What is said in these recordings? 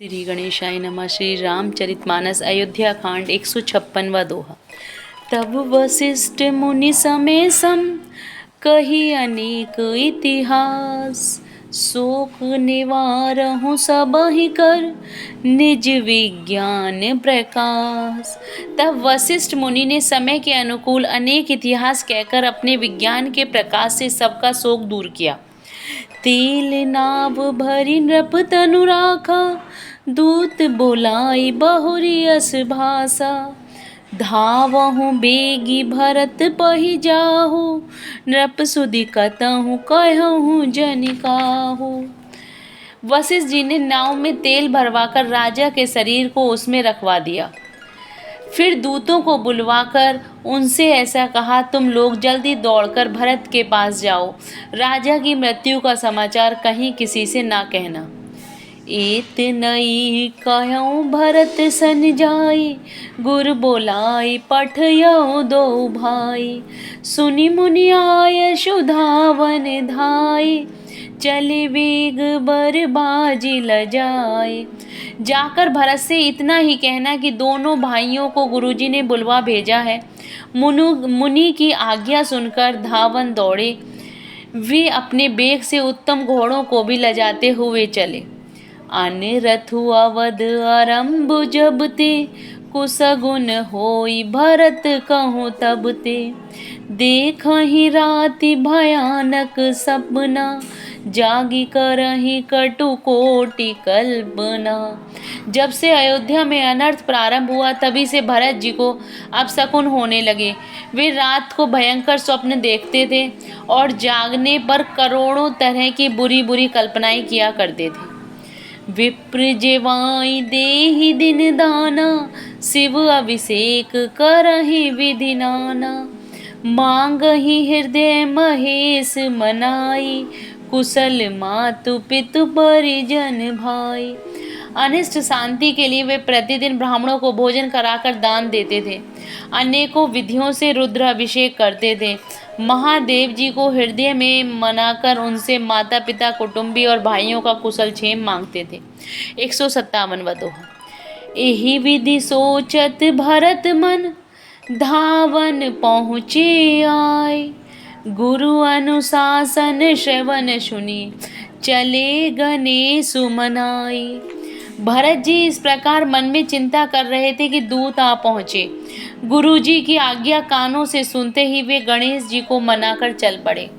श्री गणेशाय नमः। श्री रामचरितमानस अयोध्या कांड 156वां दोहा। तब वशिष्ठ मुनि समय सम कही अनेक इतिहास, शोक निवारहु सबहि कर निज विज्ञान प्रकाश। तब वशिष्ठ मुनि ने समय के अनुकूल अनेक इतिहास कहकर अपने विज्ञान के प्रकाश से सबका शोक दूर किया। तिल नाव भरी नृप तनु राखा, दूत बोलाई बहुरी अस भाषा। धावहु बेगी भरत पहि जाहु, नृप सुधि कतहु कहहु जनि काहू। वशिष्ठ जी ने नाव में तेल भरवाकर राजा के शरीर को उसमें रखवा दिया। फिर दूतों को बुलवाकर उनसे ऐसा कहा, तुम लोग जल्दी दौड़कर भरत के पास जाओ, राजा की मृत्यु का समाचार कहीं किसी से ना कहना। एतनई कहऊँ भरत सन जाई, गुर बोलाई पठयऊ दो भाई। सुनि मुनि आय सुधावन धाई, चले वेग बर बाजी लजाए। जाकर भरत से इतना ही कहना कि दोनों भाइयों को गुरुजी ने बुलवा भेजा है। मुनि की आज्ञा सुनकर धावन दौड़े। वे अपने बेग से उत्तम घोड़ों को भी लजाते हुए चले। अनरथु अवध आरंभ जब ते, कुसगुन होई भरत कहूँ तब ते। देखहि राति भयानक सपना, जागी करहि कटु कोटि कल्पना। जब से अयोध्या में अनर्थ प्रारंभ हुआ तभी से भरत जी को अपशकुन होने लगे। वे रात को भयंकर स्वप्न देखते थे और जागने पर करोड़ों तरह की बुरी बुरी कल्पनाएं किया करते थे। विप्र जेवाई देहि दिन दाना, शिव अभिषेक करहि विधि नाना। मांगहि हृदय महेश मनाई, कुशल मातु पितु परिजन भाई। अनिष्ट शांति के लिए वे प्रतिदिन ब्राह्मणों को भोजन कराकर दान देते थे। अनेकों विधियों से रुद्र अभिषेक करते थे। महादेव जी को हृदय में मनाकर उनसे माता पिता, कुटुंबी और भाइयों का कुशल क्षेम मांगते थे। 157वां दोहा। एहि विधि सोचत भरत मन, धावन पहुँचे आए। गुरु अनुशासन श्रवण सुनी, चले गणेश मनाई। भरत जी इस प्रकार मन में चिंता कर रहे थे कि दूत आ पहुँचे। गुरु जी की आज्ञा कानों से सुनते ही वे गणेश जी को मनाकर चल पड़े।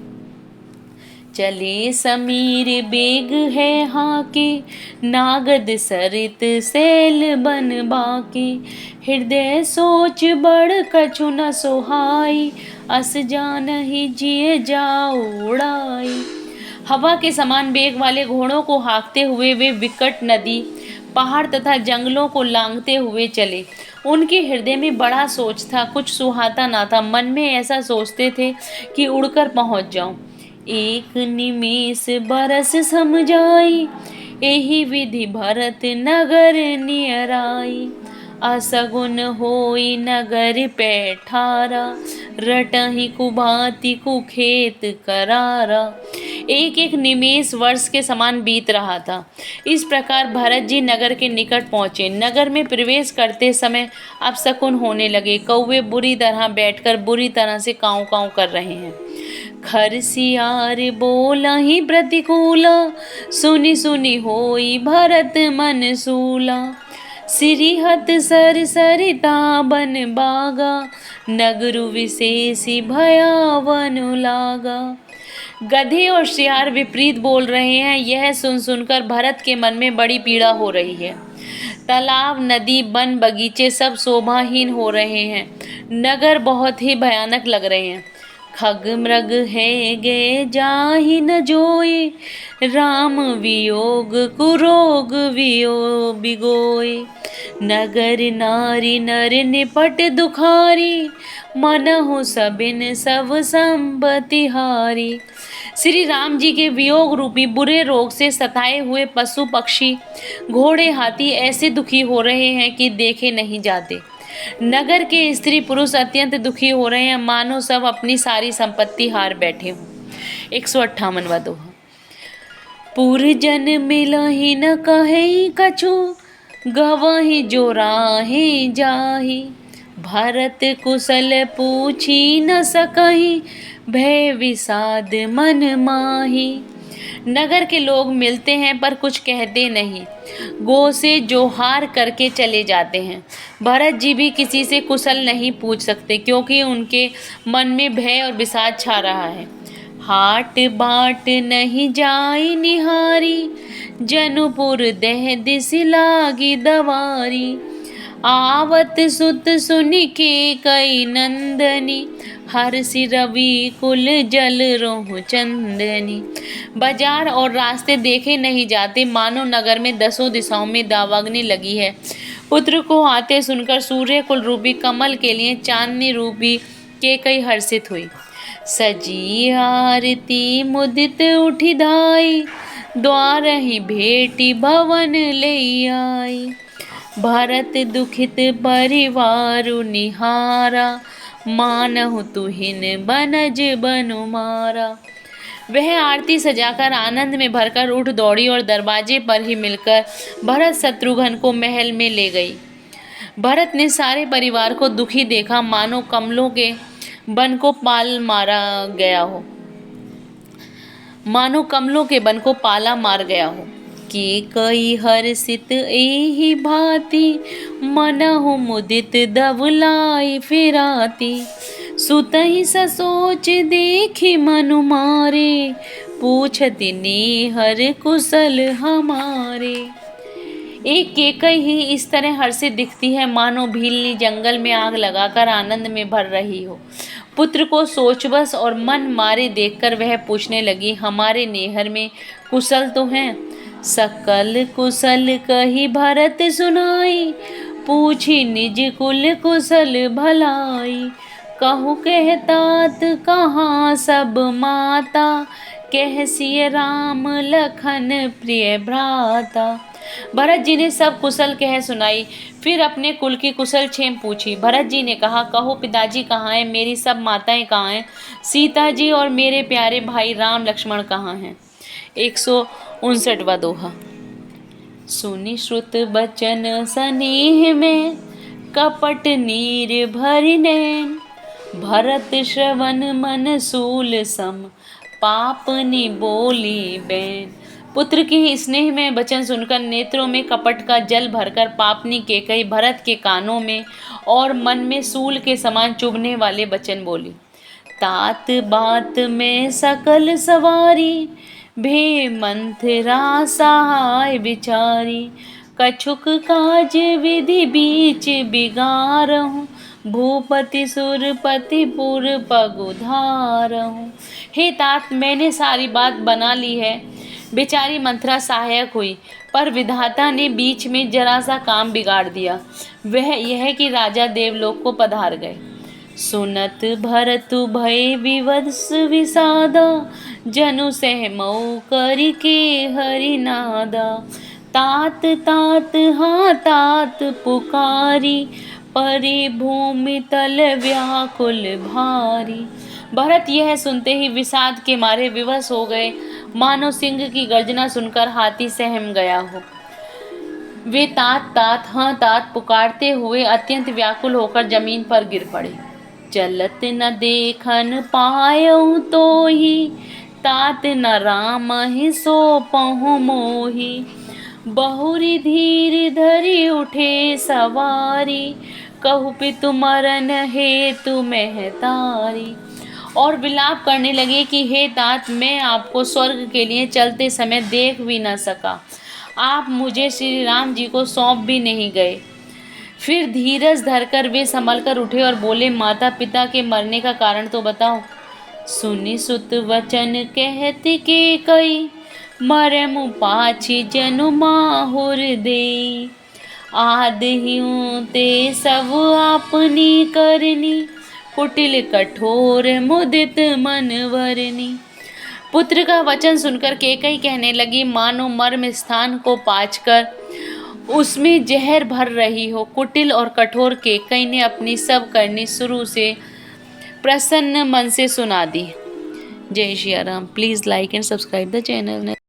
चले समीर बेग है हाके, नागद सरित सैल बन बाके। हृदय सोच बड़ कछु न सोहाई, अस जानहि जिय जाओ उड़ाई। हवा के समान बेग वाले घोड़ों को हाँकते हुए वे विकट नदी, पहाड़ तथा जंगलों को लांघते हुए चले। उनके हृदय में बड़ा सोच था, कुछ सुहाता ना था। मन में ऐसा सोचते थे कि उड़कर पहुंच जाऊं। एक निमेष बरस समझाई, एहि विधि भरत नगर नियराई। असगुन होई नगर पैठारा, रटहि कुभांति कुखेत करारा। एक एक निमेष वर्ष के समान बीत रहा था। इस प्रकार भरत जी नगर के निकट पहुँचे। नगर में प्रवेश करते समय अपशकुन होने लगे। कौवे बुरी तरह बैठकर बुरी तरह से काँव काँव कर रहे हैं। खरसियार बोलहि प्रतिकूला, सुनि सुनि होई भरत मन सूला। सिरिहत सर सरिता बन बागा, नगरु विशेषी भयावन लागा। गधे और सियार विपरीत बोल रहे हैं। यह सुन सुनकर भरत के मन में बड़ी पीड़ा हो रही है। तालाब, नदी, वन, बगीचे सब शोभाहीन हो रहे हैं। नगर बहुत ही भयानक लग रहे हैं। खग मृग है गे जाहि न जोए, राम वियोग कुरोग बिगोए। नगर नारी नर निपट दुखारी, मनहु सबिन सब संपत्ति हारी। श्री राम जी के वियोग रूपी बुरे रोग से सताए हुए पशु पक्षी, घोड़े, हाथी ऐसे दुखी हो रहे हैं कि देखे नहीं जाते। नगर के स्त्री पुरुष अत्यंत दुखी हो रहे हैं, मानो सब अपनी सारी संपत्ति हार बैठे हों। 158वां दोहा। पुरजन मिलहि न कहीं कछु, गवहि जो राहें जाहि। भरत कुशल पूछी न सकहि, भय विषाद मन माही। नगर के लोग मिलते हैं पर कुछ कहते नहीं, गो से जोहार करके चले जाते हैं। भरत जी भी किसी से कुशल नहीं पूछ सकते, क्योंकि उनके मन में भय और विषाद छा रहा है। हाट बाट नहीं जाई निहारी, जनुपुर देह दिस लागी दवारी। आवत सुत सुनि के कई नंदनी, हर्षि रवि कुल जल रोह चंदनी। बाजार और रास्ते देखे नहीं जाते, मानो नगर में दसों दिशाओं में दावाग्नि लगी है। पुत्र को आते सुनकर सूर्य कुल रूपी कमल के लिए चांदनी रूपी के कई हर्षित हुई। सजी आरती मुदित उठी धाई, द्वार ही भेटी भवन ले आई। भरत दुखित परिवारु निहारा, मानहु तुहिन बनज बनु मारा। वह आरती सजाकर आनंद में भरकर उठ दौड़ी और दरवाजे पर ही मिलकर भरत शत्रुघ्न को महल में ले गई। भरत ने सारे परिवार को दुखी देखा, मानो कमलों के बन को पाल मारा गया हो, मानो कमलों के बन को पाला मार गया हो। कि कई हर्षित एहि भांति, मनहु मुदित दवलाई फिराती। सुतहि ससोच देखि मनु मारे, पूछति नेहर कुशल हमारे। एक केकई ही इस तरह हर्षित दिखती है, मानो भीलनी जंगल में आग लगाकर आनंद में भर रही हो। पुत्र को सोचवश और मन मारे देखकर वह पूछने लगी, हमारे नेहर में कुशल तो हैं? सकल कुशल कही भरत सुनाई, पूछी निज कुल कुशल भलाई। कहु कहतात कहाँ सब माता, कह सिय राम लखन प्रिय भ्राता। भरत जी ने सब कुशल कह सुनाई, फिर अपने कुल की कुशल क्षेम पूछी। भरत जी ने कहा, कहो पिताजी कहाँ हैं, मेरी सब माताएं कहाँ हैं, सीता जी और मेरे प्यारे भाई राम लक्ष्मण कहाँ हैं। 159वां दोहा। सुनि श्रुत बचन सनेह में, कपट नीर भरि नैन। भरत श्रवण मन सूल सम, पापनि बोली बैन। पुत्र के स्नेह में वचन सुनकर नेत्रों में कपट का जल भरकर पापनी केकई भरत के कानों में और मन में सूल के समान चुभने वाले वचन बोली। तात बात में सकल सवारी, भे मंथरा सहाय विचारी। कछुक काज विधि बीच बिगारहूँ, भूपति सुरपति पुर पगुधारहूँ। हे तात, मैंने सारी बात बना ली है। बेचारी मंथरा सहायक हुई, पर विधाता ने बीच में जरा सा काम बिगाड़ दिया, वह यह कि राजा देवलोक को पधार गए। सुनत भरतु भय विवश विषादा, जनु सहमऊ करि के हरिनादा। तात तात हाँ तात पुकारी, परे भूमि तल व्याकुल भारी। भरत यह सुनते ही विषाद के मारे विवश हो गए, मानो सिंह की गर्जना सुनकर हाथी सहम गया हो। वे तात तात हाँ तात पुकारते हुए अत्यंत व्याकुल होकर जमीन पर गिर पड़े। चलत न देखन पायऊ तोहि, तात न रामहि सौंपहुँ मोहि। बहुरी धीर धरि उठे सवारी, कहु पितु मरन हेतु महतारी। और विलाप करने लगे कि हे तात, मैं आपको स्वर्ग के लिए चलते समय देख भी न सका, आप मुझे श्री राम जी को सौंप भी नहीं गए। फिर धीरज धरकर वे संभल कर उठे और बोले, माता पिता के मरने का कारण तो बताओ। सुनि सुत वचन कहति के कई, मरमु पाछि जनु माहुर देई। आदहियों ते सब आपनी करनी, कुटिल कठोर मुदित मन वरनी। पुत्र का वचन सुनकर केकई कहने लगी, मानो मर्म स्थान को पाचकर उसमें जहर भर रही हो। कुटिल और कठोर केकई ने अपनी सब करनी शुरू से प्रसन्न मन से सुना दी। जय Shri Ram. Please like and subscribe the channel.